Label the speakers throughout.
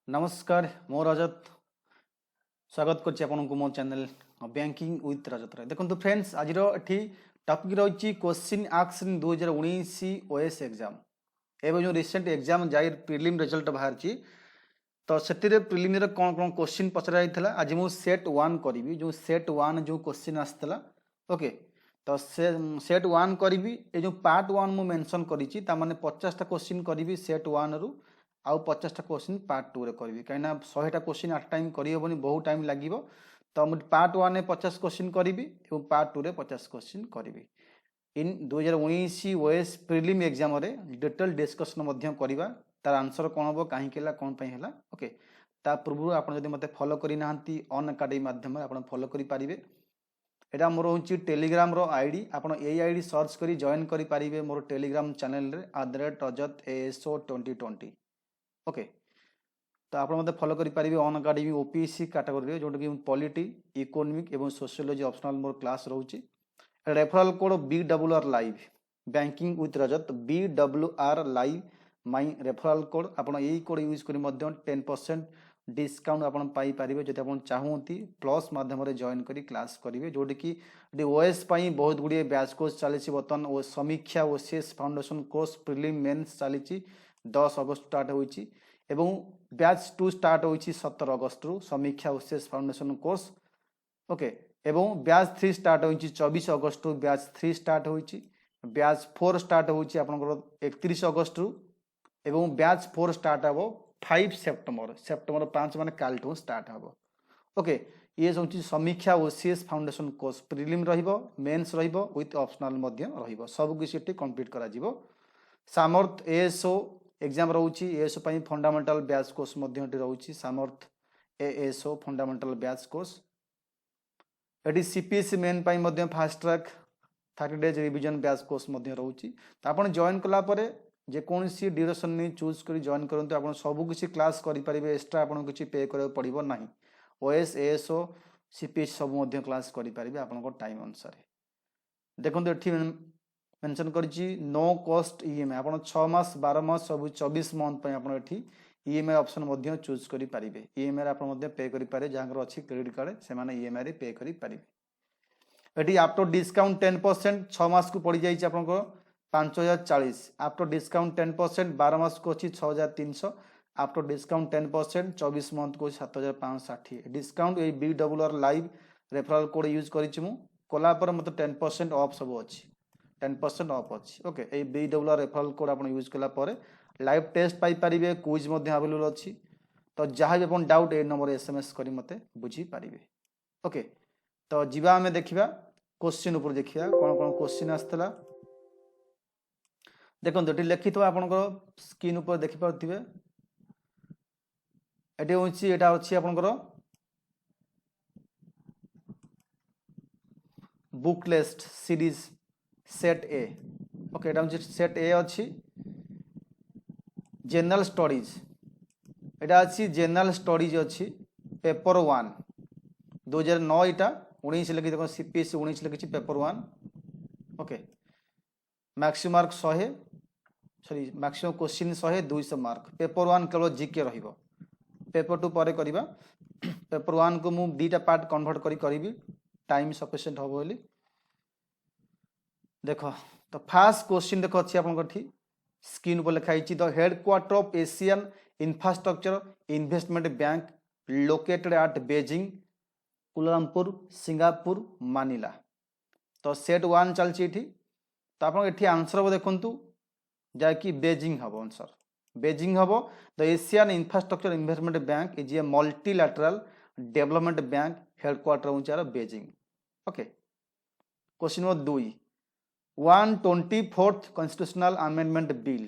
Speaker 1: नमस्कार मो रजत स्वागत करछि आपनको मो चैनल बैंकिंग विथ रजत रे देखंतु फ्रेंड्स आज एठी टॉपिक रही question ask in 2019 OS exam एवं जो रिसेंट एग्जाम जाई प्रीलिम रिजल्ट बाहर छि तो सेतिरे प्रीलिम रे कोन कोन क्वेश्चन पचरा जाइथला आज मु सेट 1 करबी जो सेट 1 जो क्वेश्चन आस्तला ओके तो से सेट 1 करबी ए जो पार्ट 1 मु मेंशन करिछि ता माने 50 टा क्वेश्चन करबी सेट 1 रु आउ 50 टा क्वेश्चन पार्ट 2 रे करबी काइना 100 टा क्वेश्चन एट टाइम करी होबनी बहुत टाइम लागिवो तो मु पार्ट 1 रे 50 क्वेश्चन करबी एवं पार्ट 2 रे 50 क्वेश्चन करबी इन 2019 ओएस प्रीलिम एग्जाम रे डिटेल डिस्कशन मध्य करबा तार आंसर कोन हो काहे केला कोन पई हला ओके ता पूर्व आपण जदि मते फॉलो करि नाहंती ऑन अकाडमी माध्यम रे आपण फॉलो करि पारिबे एटा मोर होची टेलीग्राम रो आईडी आपण एई आईडी सर्च करी जॉइन करि पारिबे मोर टेलीग्राम चैनल रे @rajat_aso2020 ओके तो आप मते फॉलो करि पारिबे ऑन अकाडमी ओपीएससी कैटेगरी रे जोटा कि पॉलिटी इकोनॉमिक एवं सोशियोलॉजी ऑप्शनल मोर क्लास रहउची referral code BWR live banking with Rajat BWR live my referral code आपण एई कोड यूज करी मध्य 10% डिस्काउंट आपण पाई पारिबे जदि आपण चाहूंती प्लस माध्यम रे जॉइन करी क्लास करिवे जोटी कि ओएस पई बहुत गुडी बैच कोर्स चलीछि बतन ओ Samiksha OCS foundation course prelim mains चलीछि 10 अगस्त स्टार्ट होईछि एवं बैच 2 स्टार्ट होईछि 17 अगस्त रु Samiksha OCS foundation course okay एवं बैच 3 स्टार्ट होईछि 24 अगस्त रु बैच 3 स्टार्ट होईछि बैच 4 स्टार्ट होईछि आपनकर 31 अगस्त रु एवं बैच 4 स्टार्ट हबो 5 सेप्टेम्बर 5 माने काल टू स्टार्ट हबो ओके ये होची Samiksha OCS foundation course prelim रहिबो मेंस रहिबो विथ ऑप्शनल मध्य रहिबो सब किछि एटी कंप्लीट करा जिवो सामर्थ एएसओ एग्जाम रहउची एएसओ पई फंडामेंटल बैच कोर्स मध्य एटी रहउची Samarth ASO fundamental batch course एटी सीपीएससी मेन पई मध्य fast track 30 days revision batch course मध्य रहउची त आपण जॉइन कला परे जे कोनसी ड्यूरेशन नै चूज करी जॉइन करंतु आपण सब किछि क्लास करि परिबे एक्स्ट्रा आपण किछि पे करे पड़िबो नाही ओएस एएसओ सीपीएस सब मध्य क्लास करि परिबे आपण को टाइम अनुसार देखंतु एठी मेंशन करछि नो कॉस्ट ईएमआई आपण 6 मास 12 मास सब 24 मंथ पय आपण एठी ईएमआई ऑप्शन मध्य चूज करि परिबे ईएमआई आपण मध्य पे करि पारे जांगर अछि क्रेडिट कार्ड से माने ईएमआई रे पे करि परिबे एठी आफ्टर डिस्काउंट 10% 6 मास को पड़ी जाई छि आपण को 5040 आफ्टर डिस्काउंट 10% 12 मास को अच्छी 6300 आफ्टर डिस्काउंट 10% 24 मंथ को 7560 डिस्काउंट ये BWR live referral code use करिछि मु कोला पर मत 10% ऑफ सब अछि 10% ऑफ अछि ओके ए BWR रेफरल कोड आपण यूज कला पर लाइव टेस्ट पाई परिबे क्विज मध्ये अवेलेबल अछि तो जहां भी अपन डाउट ए नंबर एसएमएस करी मते बुझी परिबे ओके तो जीवा हमें देखिबा क्वेश्चन ऊपर देखिबा कोन कोन क्वेश्चन आस्तला देखो ये लिखित आपंकर स्क्रीन ऊपर देखिपे ये हूँ यहाँ अच्छी आपंकर बुक लिस्ट सीरीज सेट ए ओके ये सेट ए अच्छी जनरल स्टडीज यहाँ अच्छी जनरल स्टडीज अच्छी पेपर 1 2009 यहाँ 19 लिखी देखो सीपीएससी 19 लिखी paper 1 okay maximum mark 100 sorry maximum question 100 200 mark paper 1 केवल जीके रहिबो पेपर 2 परे करिबा पेपर 1 को मु दीटा पार्ट कन्वर्ट करी टाइम सफिशिएंट हो बोली देखो तो फर्स्ट क्वेश्चन देखो अछि आपन कठी स्क्रीन ऊपर लिखा हिची the headquarter of Asian infrastructure investment bank located at Beijing Kuala Lumpur Singapore Manila तो सेट 1 चलची एठी तो आपन एठी आंसर देखंतु जाकि बेजिंग हम आंसर बेजिंग हम the Asian infrastructure investment bank is a multilateral development bank headquarter होचार Beijing okay question number 2 124th constitutional amendment bill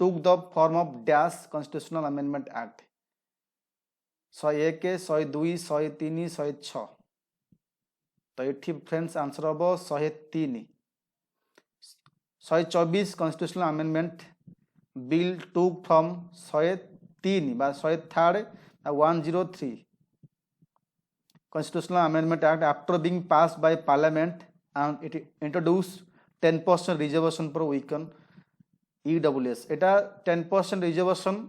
Speaker 1: took the form of dash constitutional amendment act 101 102 103 106 तो ये friends answer हम 103 124 constitutional amendment bill took from 103 बा 103 103 constitutional amendment act after being passed by parliament and it introduce 10% reservation for weaken EWS Etah 10% reservation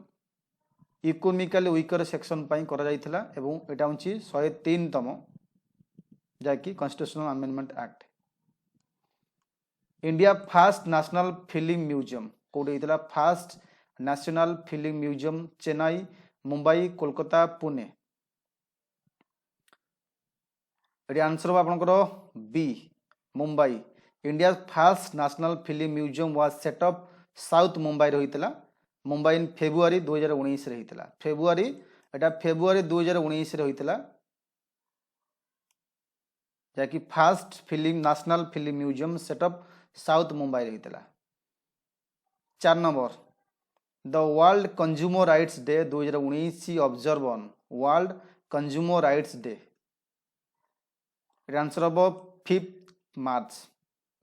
Speaker 1: economically weaker section करा जाइथिला एवं एटा होची 103 तम जाकि constitutional amendment act. India first national film museum कोड होइतिला first national film museum Chennai Mumbai Kolkata Pune. एटी answer हो आपनकर B Mumbai. India first national film museum was set up south Mumbai रहितला मुंबई इन फेब्रुआरी 2019 रहितला फेब्रुआरी एटा फेब्रुआरी 2019 रहितला जाकि first film national film museum setup south Mumbai रहितला। 4 number the world consumer rights day 2019 observe on world consumer rights day. Answer हम 5 March.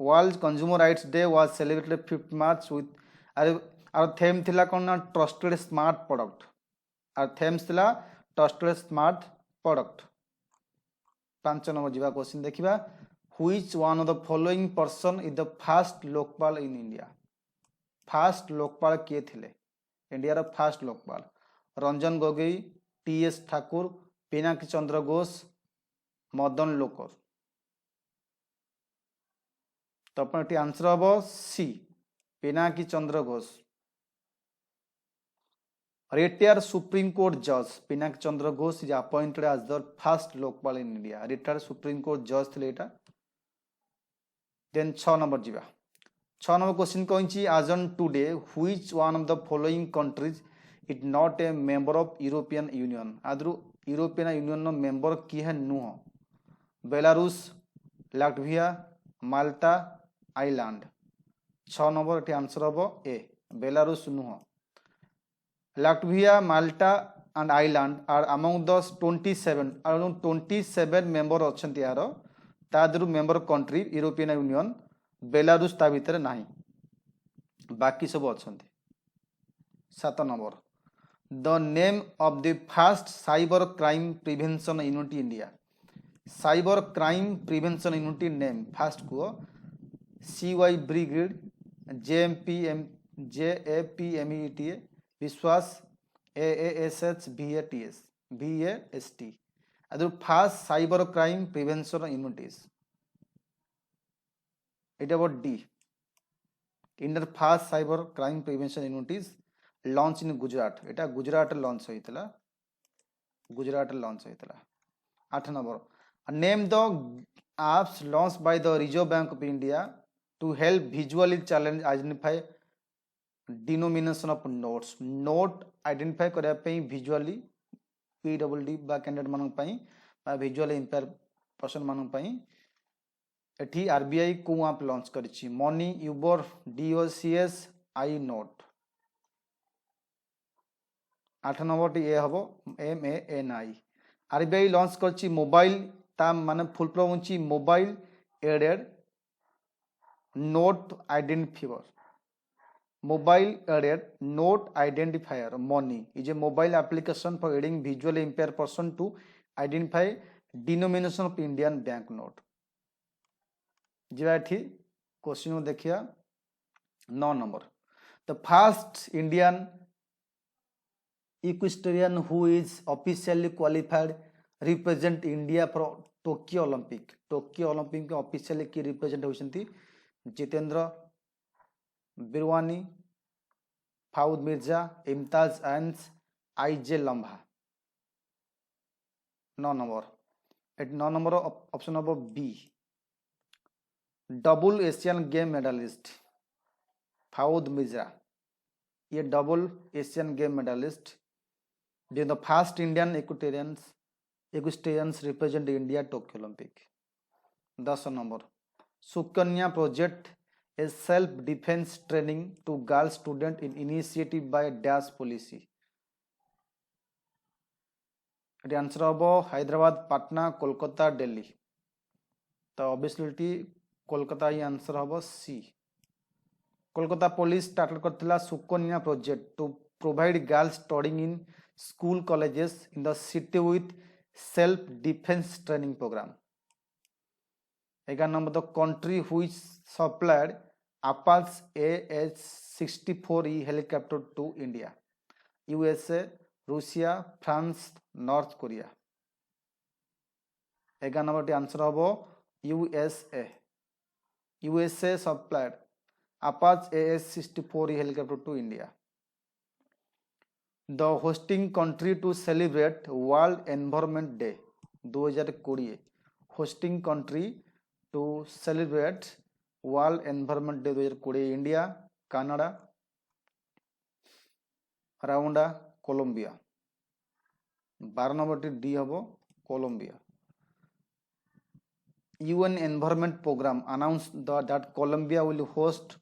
Speaker 1: World consumer rights day was celebrated 5 March with our theme थिला कोन ना trusted smart product. Our themes थिला trusted smart product. 5 number जीवा question देखिबा which one of the following person is the first Lokpal in India. First Lokpal किए थिले India रो first Lokpal Ranjan Gogoi T S Thakur Pinaki Chandra Ghosh Madan Lokur. तो अपन आंसर हम C Pinaki Chandra Ghosh. Retired supreme court जज Pinaki Chandra Ghosh is appointed as the first Lokpal in India. Retired supreme court जज थे एटा। देन 6 नंबर जीवा 6 नंबर क्वेश्चन कहिछि आज on today which one of the following countries is not a member of European Union. आदरु European Union नो member की है नुह Belarus Latvia Malta island. 6 number एटी आंसर हम ए बेलारूस नुह। Latvia Malta and island are among the 27 member अछंती यार तादरु member country European Union Belarus ता भीतर नाही बाकी सब अछंती। 7 number the name of the first cyber crime prevention unit India. Cyber crime prevention unit name first को CY brigade JAPMET Vishwas AASH VAST first cyber crime prevention unities it about the Indian first cyber crime prevention unities launch in Gujarat. एटा Gujarat launch होइतला Gujarat launch होइतला। 8 number name the apps launch by the reserve bank of India to help visually challenge identify denomination of notes. Note identify करया पे visually PWD बा candidate मानन पई बा visually impair person मानन पई एठी RBI को आप लॉन्च करछि मनी यूबर DOCS आई नोट। 8 नंबर टी ए हबो MANI। RBI लॉन्च करछि मोबाइल ता माने फुल फॉर्म होछि mobile aided note identifier. Mobile aided note identifier money is a mobile application for aiding visually impaired person to identify denomination of Indian bank note। जी question देखिए 9 number the first Indian equestrian who is officially qualified represent India for Tokyo Olympic. Tokyo Olympic में officially की represent होती Jitendra Birwani फाउद Mirza इम्ताज एंस IJ लम्हा। 9 number 9 number option number B double Asian game medalist Fouaad Mirza. ये double Asian game medalist the first Indian equestrians represent India Tokyo Olympic. 10 number Sukanya project a self-defense training to girl student in initiative by dash policy। Answer हम हैदराबाद पटना कोलकाता दिल्ली। तो obviously Kolkata ही answer हम C. Kolkata police start करथिला Sukanya project to provide girls studying in school colleges in the city with self defence training programme. 11 number the country which supplied Apache AH-64E helicopter to India। USA Russia France north Korea 11 number answer हम USA USA supplied Apache AS-64 helicopter to India. The hosting country to celebrate World Environment Day 2020 hosting country to celebrate World Environment Day 2020 India, Canada, Rwanda, Colombia 12 number D हम Colombia UN Environment Program announced that Colombia will host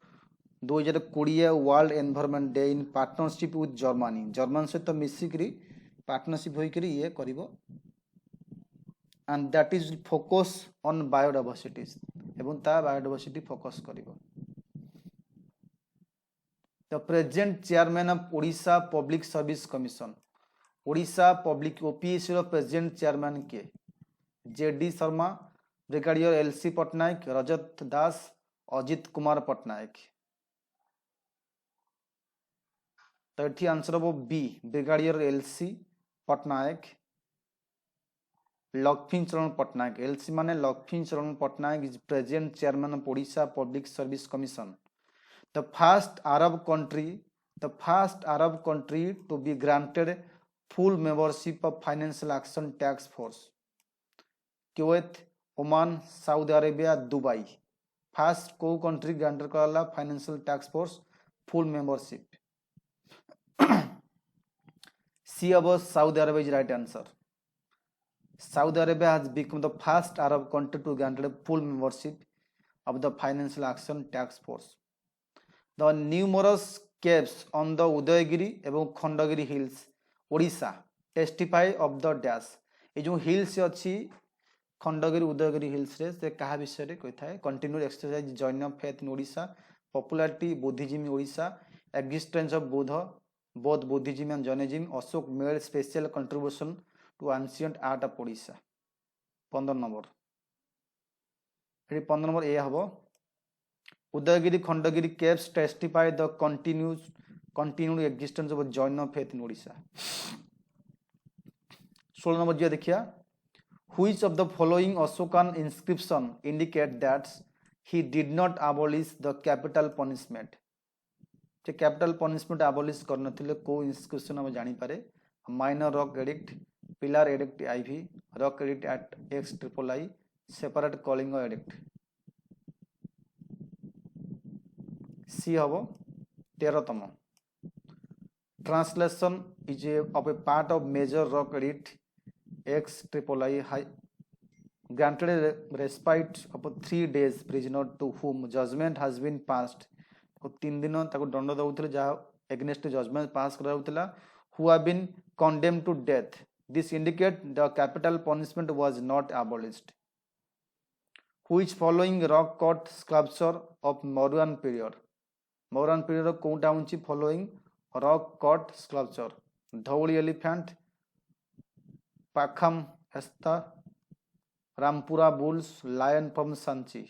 Speaker 1: 2020 world environment day in partnership with Germany German सहित मिसिकी partnership होकर ये कर and that is focus on biodiversities एवं ता biodiversity focus कर the present chairman of Odisha public service commission Odisha public OPSC present chairman किए J D Sharma brigadier LC Pattanayak Rajat Das Ajit Kumar Pattanayak तो ये आंसर हम B brigadier LC Pattanaik Lakshmi Charan Pattanaik LC माने Lakshmi Charan Pattanaik is present chairman of Odisha public service commission the first Arab country to be granted full membership of financial action tax force Kuwait Oman Saudi Arabia Dubai first को country granted कराला financial tax force full membership C about Saudi Arabia is right answer. Saudi Arabia has become the first Arab country to grant full membership of the Financial Action Task Force. The numerous caves on the Udayagiri and Khandagiri hills, Odisha, testify of the dash. ये जो hills अच्छी Khandagiri Udayagiri hills रे से कहा विषय रे कही थाए continued exercise join of faith in Odisha popularity Buddhism in Odisha existence of both Buddhism and Jainism. Ashok made special contribution to ancient art of Odisha. 15 number ये 15 नंबर ए हम Udayagiri Khandagiri caves testify the continued existence of Jain faith in Odisha. 16 number जो देखिए which of the following Ashokan inscription indicate that he did not abolish the capital punishment. Capital punishment abolish करनथिले को inscription हम जानी पारे minor rock edict pillar edict I V rock edict at X triple I separate Kalinga edict C हम 13तम translation is of a part of major rock edict X triple I granted respite of 3 days prisoner to whom judgment has been passed 3 दिन दंड दौले जहाँ against judgement pass कराला who have been condemn to death this indicate the capital punishment was not abolished which following rock cut sculpture of Mauryan period कोटा हूँ following rock cut sculpture Dhauli elephant पाखम हेस्ता Rampurva bulls lion from Sanchi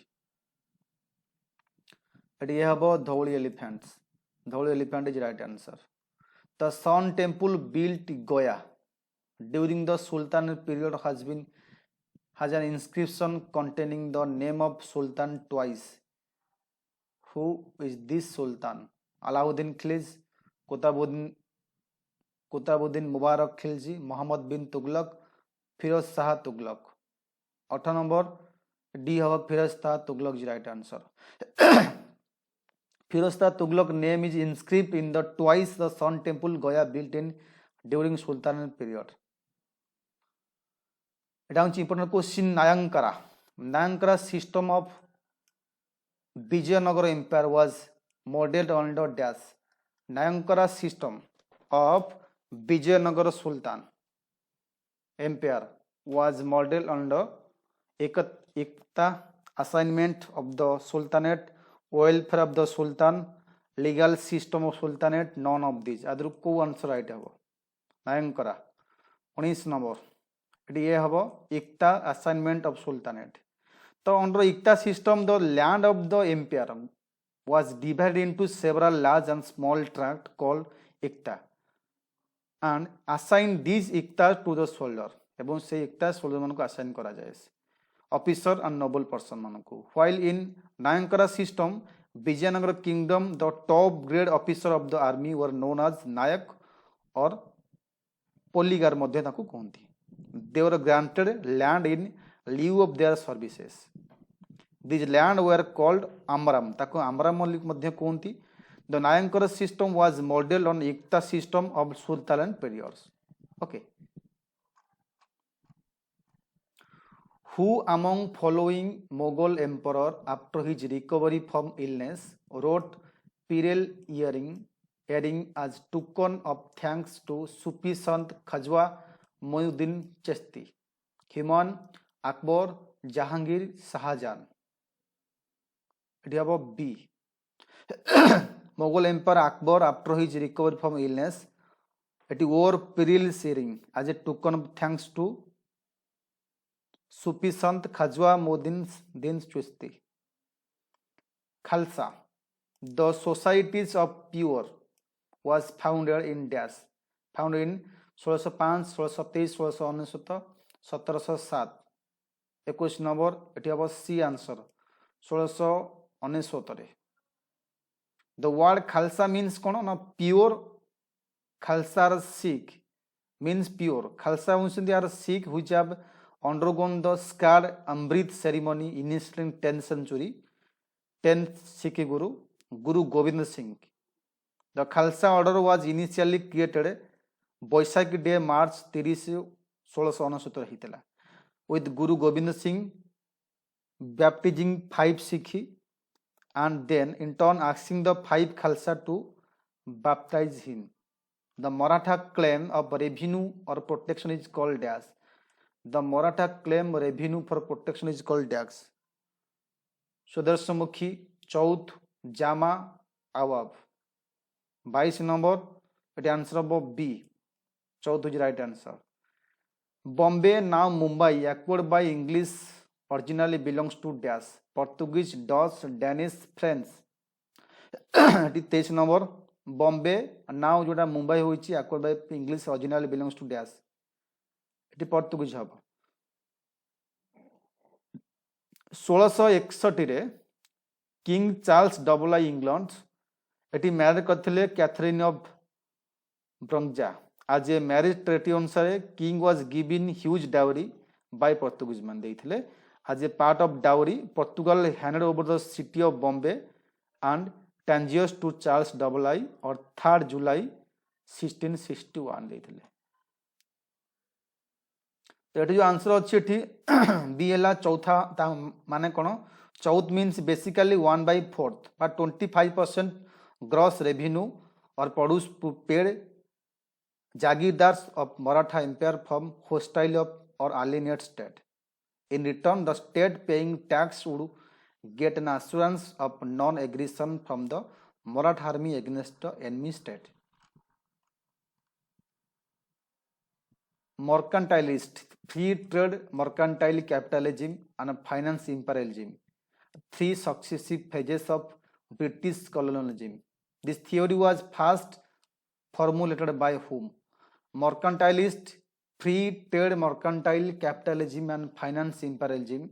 Speaker 1: ये हम Dhauli elephant is right answer the sun temple built गोया during the sultan period has an inscription containing the name of Sultan twice. Who is this Sultan? Alauddin Khilji, Qutbuddin Mubarak Khilji, Muhammad bin Tughlaq, Firoz Shah Tughlaq. 8 number D हम Firoz Shah Tughlaq is right answer Firoz Shah Tughlaq name is inscribed in the twice the Sun Temple Goya built in during Sultanate period. It is important question. Nayankara system of Vijayanagara Empire was modeled on the dash. Nayankara system of Vijayanagara Sultan Empire was modeled on the Ekta assignment of the Sultanate, welfare of the Sultan, legal system of Sultanate, none of these. आदर को answer right हम नायंकरा 19 number ये हम एकता assignment of sultanate तो under एकता system the land of the empire was divided into several large and small tracts called ekta and assign these iktas to the soldier ଏବଂ ସେ ଇକ୍ତା ସୋଲ୍ଜର ମାନଙ୍କୁ ଆସାଇନ୍ କରାଯାଏ ଅଫିସର ଆଣ୍ଡ ନୋବଲ ପର୍ସନ ମାନଙ୍କୁ while in Nayakara system Vijayanagara kingdom the top grade officer of the army were known as Nayak or ପୋଲିଗାର ମଧ୍ୟ ତାକୁ କୁହନ୍ତି they were granted land in lieu of their services these land were called amram ତାକୁ amram ମଧ୍ୟ କୁହନ୍ତି the ନାୟକର system was modeled on ikta system of sultanate periods okay who among following Mughal emperor after his recovery from illness wrote Pirel earring as token of thanks to Sufi Sant Khajwa Moinuddin Chishti? Humayun, Akbar, Jahangir, Shahjahan. It is B. Mughal emperor Akbar after his recovery from illness it wore Pirel earring as a token of thanks to Sufi Sant Khajwa Moinuddin Chishti. Khalsa. The Societies of Pure was founded in dash. Founded in 1605, 1623, 1699, 1707. 21 number. It was C answer. 1699. The word Khalsa means kono na pure. Khalsa are Sikh means pure. Khalsa are Sikh which have undergone the sacred Amrit ceremony initially in 10th century. 10th Sikh Guru Gobind Singh. The Khalsa order was initially created Boisakh Day March 30 1669 ହେଇଥିଲା with Guru Gobind Singh baptizing 5 Sikh and then in turn asking the 5 Khalsa to baptize him. The Maratha claim of revenue or protection is called dash. The Maratha claim revenue for protection is called dash. Sudarshamukhi, Chauth, Jama, Awab. 22 number, the answer of B. Chauth is the right answer. Bombay, now Mumbai, acquired by English, originally belongs to dash. Portuguese, Dutch, Danish, French. It is 23 number. Bombay, now जोटा Mumbai होइछि acquired by English, originally belongs to dash. It is Portuguese hub. 1661 रे king Charles double I England एटी marriage करथिले Catherine of Braganza आज ए marriage treaty अनुसार king was given huge dowry by Portuguese मान देइथिले as a part of dowry Portugal handed over the city of Bombay and Tangiers to Charles II or 3rd July 1661 देइथिले तो ये जो answer अच्छी एठी बी है चौथा माने कौन chauth means basically 1/4 but 25% gross revenue or produce paid jagirdars of Maratha empire from hostile of or alienate state. In return, the state paying tax would get an assurance of non-aggression from the Maratha army against the enemy state. Mercantilist, free trade, mercantile capitalism and finance imperialism. 3 successive phases of British colonialism. This theory was first formulated by whom? Mercantilist, free trade, mercantile capitalism and finance imperialism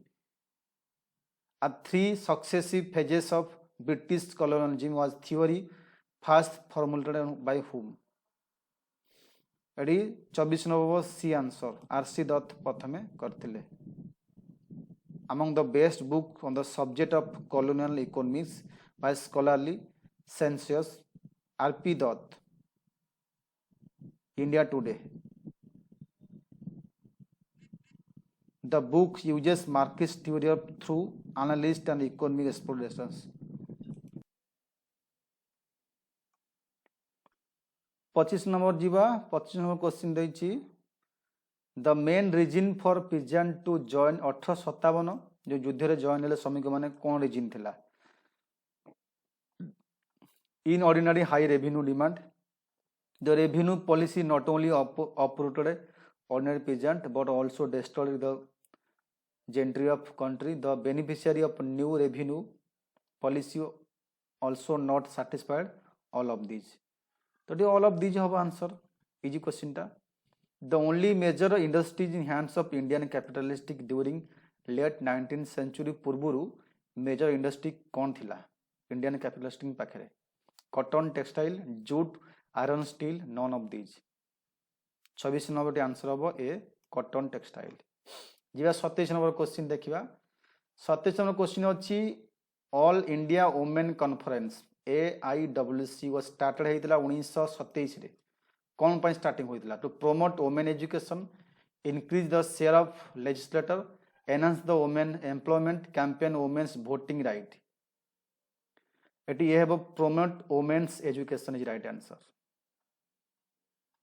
Speaker 1: are 3 successive phases of British colonialism was theory first formulated by whom? एडी 24 number C answer RC Dutt प्रथमे करथिले among the best book on the subject of colonial economics by scholarly census RP Dutt India Today. The book uses Marxist theory of through analysis and economic explorations. 25 number जीवा 25 number question देछि the main reason for pigeon to join 1857 जो युद्ध रे join हेले श्रमिक माने कोन reason थिला in ordinary high revenue demand the revenue policy not only uprooted ordinary peasant but also destroyed the gentry of country. The beneficiary of new revenue policy also not satisfied all of these. तो all of these हम answer easy question टा the only major industries in hands of Indian capitalistic during late 19th century पूर्व major industry कौन थिला Indian capitalistic पाखे cotton textile jute iron steel none of these 26 number answer हम A cotton textile जी 27 number question देखा 27 number question अच्छी All India women Conference AIWC was started होता 1927 कौन पर स्टार्टिंग होता to promote women education increase the share of legislator enhance the women employment campaign women's voting right एटी ये है promote women's education is right answer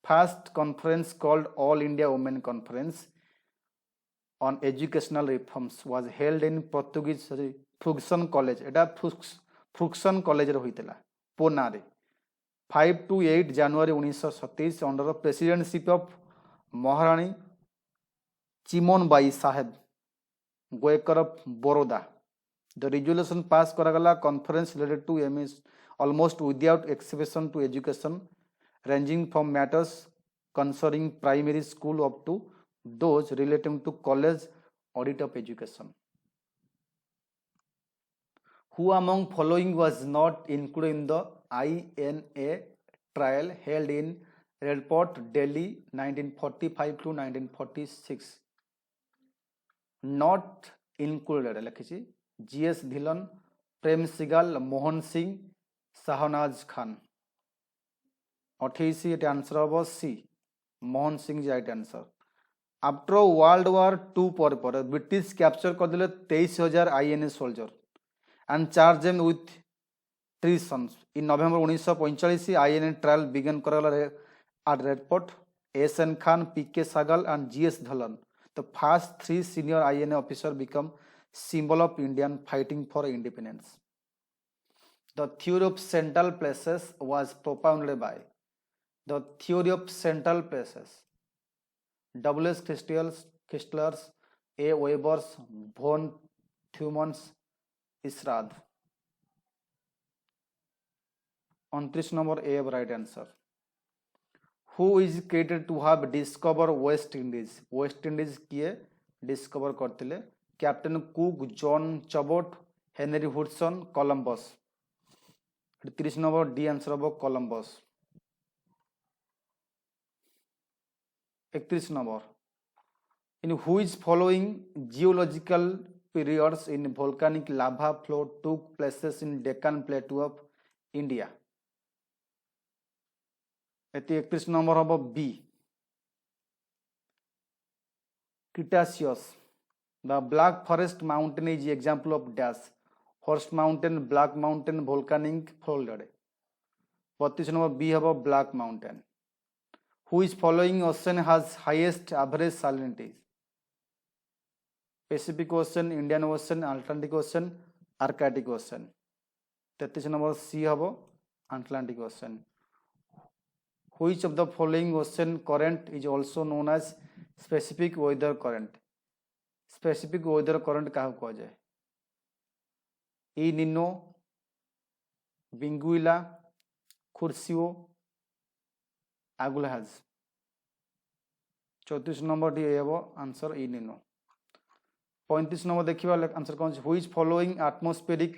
Speaker 1: first conference called all India women conference on educational reforms was held in Portuguese Fergusson college एटा Fergusson college होता पूना रे 5 to 8 January 1927 under the presidentship of Maharani Chimnabai Saheb Gaekwad of Baroda the resolution pass करागला conference related to aims almost without exception to education ranging from matters concerning primary school up to those relating to college audit of education Who among following was not included in the INA trial held in Red Fort, Delhi, 1945 to 1946? Not included. लिखिए GS Dhillon, Prem Sehgal, Mohan Singh, Shahnaz Khan. 28 ये answer हम C Mohan Singh right answer. After world war 2 पर British capture करदे 23,000 INA soldier and charge them with treason. In November 1945, INA trial began at Red Fort. S.N. Khan, P.K. Sagal, and G.S. Dhillon, the first 3 senior INA officers, become symbol of Indian fighting for independence. The theory of central places was propounded by the theory of central places. W.S. Christlers, A. Webers, von Thumans, इसराद. 29 number A right answer. Who is created to have discover West Indies. West Indies किए discover करते captain Cook, John Cabot, Henry Hudson, Columbus. 30 number D answer हम Columbus. 31 number in which following geological periods in volcanic lava flow took places in Deccan Plateau of India. 31 number हम B Cretaceous. The Black Forest Mountain is example of dash. Horse Mountain, Black Mountain, volcanic folded. 32 number B हम Black Mountain. Who is following ocean has highest average salinity? Pacific Ocean, Indian Ocean, Atlantic Ocean, Arctic Ocean. 33 number C हम Atlantic Ocean. Which of the following ocean current is also known as specific weather current? Specific weather current क्या कहा जाए? El Nino, Benguela, Kuroshio, Agulhas. 34 number D हम answer El Nino. 35 number देखिए answer कौन है. Which following atmospheric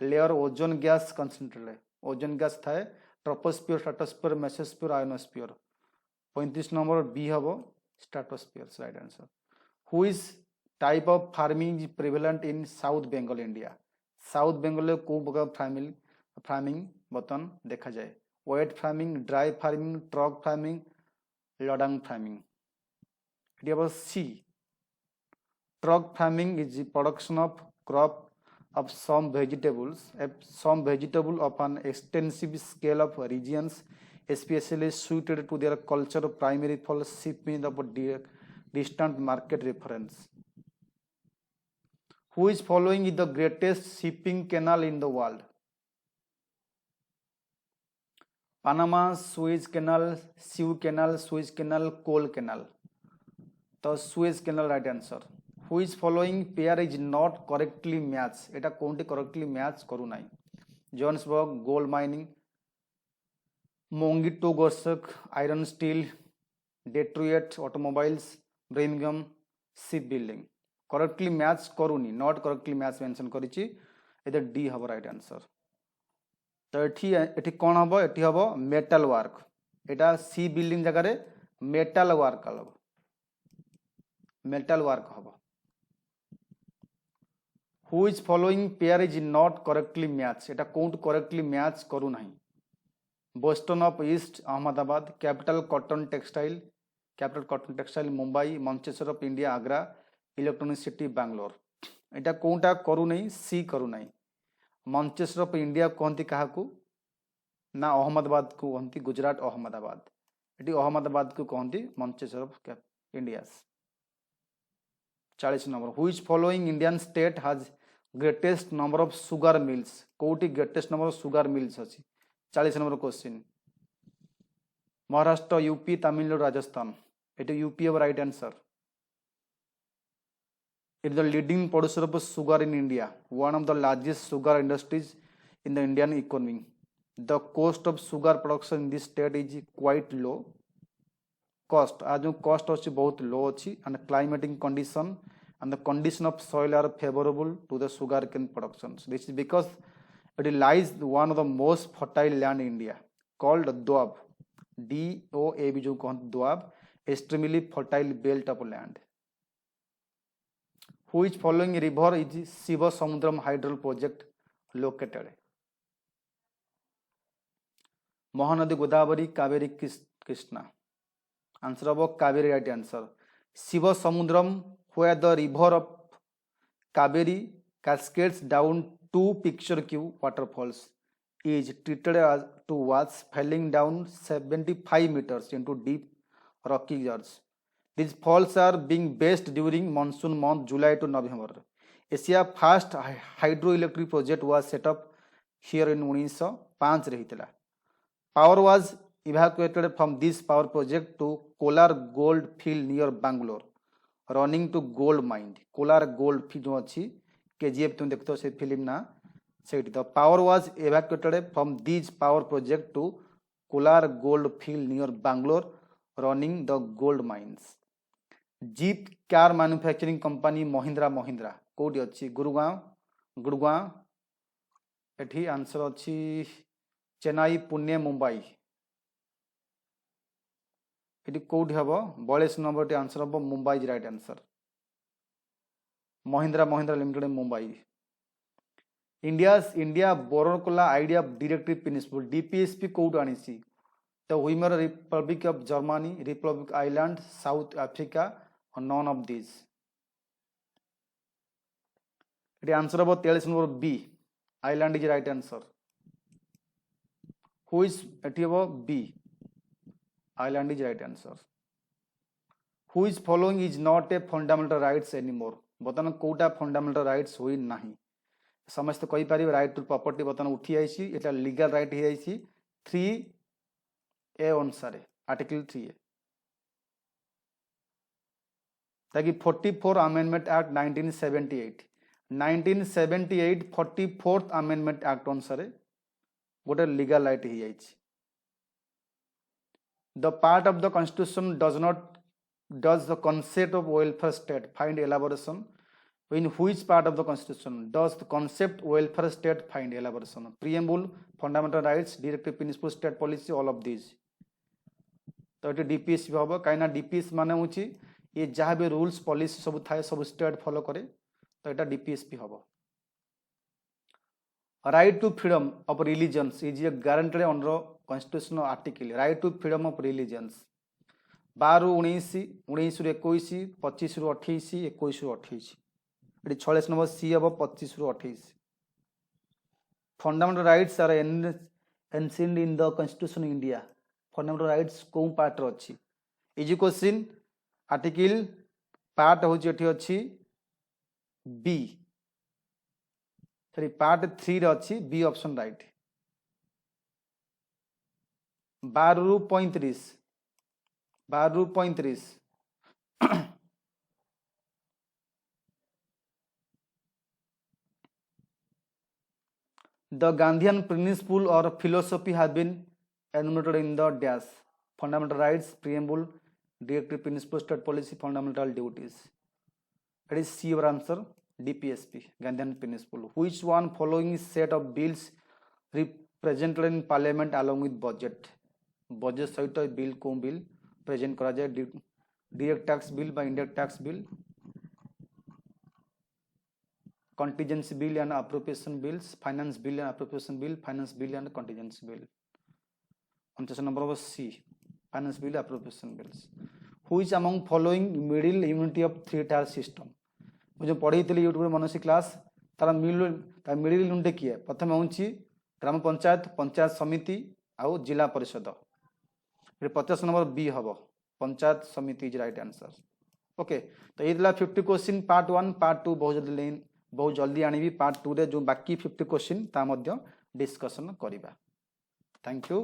Speaker 1: layer ozone gas concentrated. Ozone gas थाए troposphere, stratosphere, mesosphere, ionosphere. 35 number B हम stratosphere right answer. Which type of farming is prevalent in south Bengal India. South Bengal को farming बर्तन देखा जाए. Wet farming, dry farming, truck farming, ladang farming. C truck farming is the production of crop of some vegetables of an extensive scale of regions, especially suited to their culture primary for shipping of distant market reference. Who is following is the greatest shipping canal in the world? Panama, Suez Canal, Suez Canal, Suez Canal, Coal Canal. The Suez Canal right answer. Which following pair is not correctly matched? এটা কোনটি correctly match করু নাই. Johannesburg gold mining, Mongito Gorsuk iron steel, Detroit automobiles, Birmingham ship building. Correctly match करूनी, not correctly match mention करिछि, एदे D हबो right answer. तो एठी कौन हम, एठी हम मेटल वर्क, एटा सी बिल्डिंग जगह रे मेटल वर्क हम, मेटल वर्क हम। Who is following pair is not correctly match, Etah कोउट correctly match करू नहीं। Boston of east Ahmedabad, capital cotton textile Mumbai, Manchester of India Agra, electronic city Bangalore. एटा कोउटा करू नहीं, सी करू नहीं। मैनचेस्टर ऑफ इंडिया कहती क्या ना अहमदाबाद को कहती गुजरात अहमदाबाद, ये अहमदाबाद को कहती Manchester of India. 40 number, which following Indian state has greatest number of sugar mills, कोटी greatest number of sugar mills अच्छी। 40 number question, Maharashtra, UP, Tamil Nadu, Rajasthan, ये यूपी अब right answer. It is the leading producer of sugar in India, one of the largest sugar industries in the Indian economy. The cost of sugar production in this state is quite low. Cost, आज जो cost अच्छी बहुत low अच्छी, and climatic condition and the condition of soil are favorable to the sugarcane production. So this is because it lies one of the most fertile land in India, called Doab, D-O-A-B जो कहते Doab, extremely fertile belt of land. Which following river is Shiva Samudram hydro project located? Mahanadi, Godavari, Kaveri, Krishna. Answer about Kaveri right answer. Shiva Samudram, where the river of Kaveri cascades down two picturesque waterfalls, is treated as to was falling down 75 meters into deep rocky gorge. These falls are being based during monsoon month July to November. Asia first hydroelectric project was set up here in 1905 रहीतला. Power was evacuated from this power project to Kolar gold field near Bangalore, running to gold mine. Kolar gold field जो अच्छी KGF तुम देखते हो से film ना सेठी. The power was evacuated from this power project to Kolar gold field near Bangalore, running the gold mines. Jeep car manufacturing company Mahindra कोडी अच्छी गुड़गांव एठी आंसर अच्छी चेन्नई, पुणे, मुंबई, एटी कोडी हबो 42 नंबर टी आंसर हबो Mumbai is right answer. Mahindra limited Mumbai. India बोरकोला idea directive principle DPSP कोड आनीसी the Weimar republic of Germany, republic island, south Africa, or none of these. The answer about 43 number B, Ireland is right answer. Who is about B, Ireland is right answer. Who is following is not a fundamental rights anymore. बतन कोटा fundamental rights होई नहीं। समस्त कहि पारि right to property बतन उठी आइछि, एटा legal right हे आइछि 3A अनुसार article 3A ताकि 44 amendment act 1978 44th amendment act अनुसार गोटे लीगल राइट ही जाइछि। The part of the constitution does the concept of welfare state find elaboration in which part of the constitution does the concept welfare state find elaboration? Preamble, fundamental rights, directive principle, state policy, all of this. तो ये DPS भी हम कहीं DPS मान हूँ ये जहाँ भी रूल्स पॉलिसी सब थाए सब स्टेट फॉलो करे, तो यहाँ डीपीएसपी हम। Right to freedom of religions is a guaranteed under constitutional article. Right to freedom of religions 12, 19, 21, 25, 28, 21, 28 ये 46 नंबर सी हम 25 ରୁ 28। Fundamental rights are enshrined in the constitution India. Fundamental rights को part अच्छी easy question. Article part हूँ अच्छी B, sorry part 3 अच्छी B option right. 12 ରୁ 35 The Gandhian principle or philosophy have been enumerated in the dash fundamental rights, preamble, Directive Principle State Policy Fundamental Duties. That is C your answer. DPSP, Gandhian Principle. Which one following set of bills represented in Parliament along with budget? Budget सहित bill को bill present करा जाए. Direct tax bill by indirect tax bill, contingency bill and appropriation bills, finance bill and appropriation bill, finance bill and contingency bill. Answer number was C, finance bill appropriation bills. Which among following middle unity of three-tier system? मुझे पढ़ी थी YouTube मनसी class तार middle unit किए प्रथम हूँ ग्राम पंचायत, पंचायत समिति आउ जिला परिषद. 50 नंबर बी हम पंचायत समिति इज राइट आंसर. ओके तो ये 50 क्वेश्चन पार्ट 1 पार्ट 2 बहुत जल्दी आनी पार्ट 2 रे जो बाकी 50 क्वेश्चन ता मध्य डिस्कशन करिबा. Thank you.